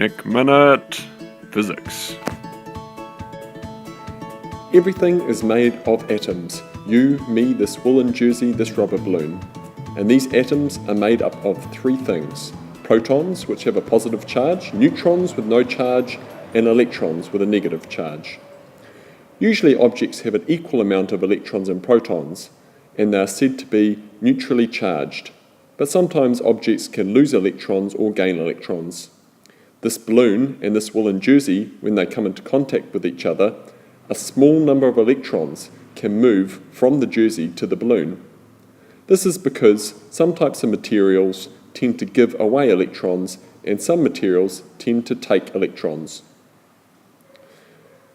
Nick Minute Physics. Everything is made of atoms. You, me, this woolen jersey, this rubber balloon. And these atoms are made up of three things: protons, which have a positive charge, neutrons with no charge, and electrons with a negative charge. Usually objects have an equal amount of electrons and protons, and they are said to be neutrally charged. But sometimes objects can lose electrons or gain electrons. This balloon and this woolen jersey, when they come into contact with each other, a small number of electrons can move from the jersey to the balloon. This is because some types of materials tend to give away electrons and some materials tend to take electrons.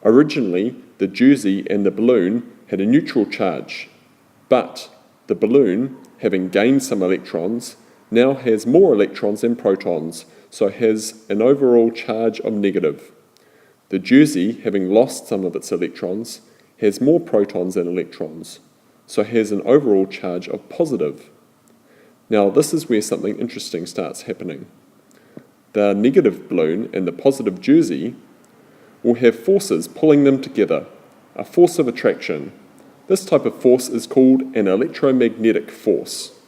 Originally, the jersey and the balloon had a neutral charge, but the balloon, having gained some electrons, now has more electrons than protons, so has an overall charge of negative. The jersey, having lost some of its electrons, has more protons than electrons, so has an overall charge of positive. Now this is where something interesting starts happening. The negative balloon and the positive jersey will have forces pulling them together, a force of attraction. This type of force is called an electromagnetic force.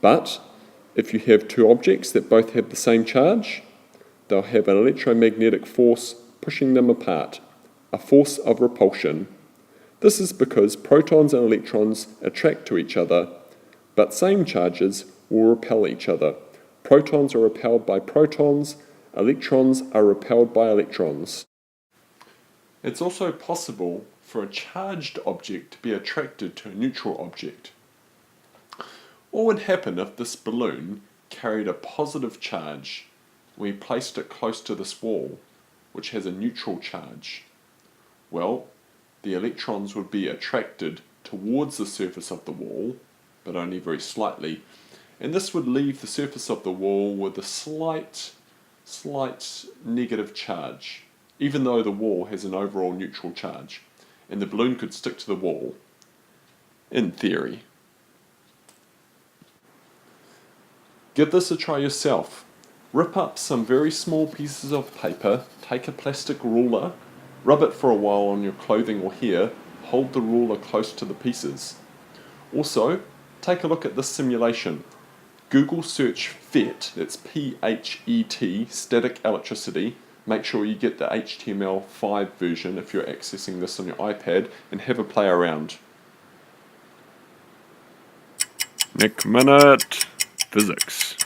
But if you have two objects that both have the same charge, they'll have an electromagnetic force pushing them apart, a force of repulsion. This is because protons and electrons attract to each other, but same charges will repel each other. Protons are repelled by protons, electrons are repelled by electrons. It's also possible for a charged object to be attracted to a neutral object. What would happen if this balloon carried a positive charge? We placed it close to this wall, which has a neutral charge. Well, the electrons would be attracted towards the surface of the wall, but only very slightly, and this would leave the surface of the wall with a slight negative charge, even though the wall has an overall neutral charge, and the balloon could stick to the wall, in theory. Give this a try yourself. Rip up some very small pieces of paper, take a plastic ruler, rub it for a while on your clothing or hair, hold the ruler close to the pieces. Also, take a look at this simulation. Google search PHET, that's P-H-E-T, static electricity. Make sure you get the HTML5 version if you're accessing this on your iPad, and have a play around. Nick Minute Physics.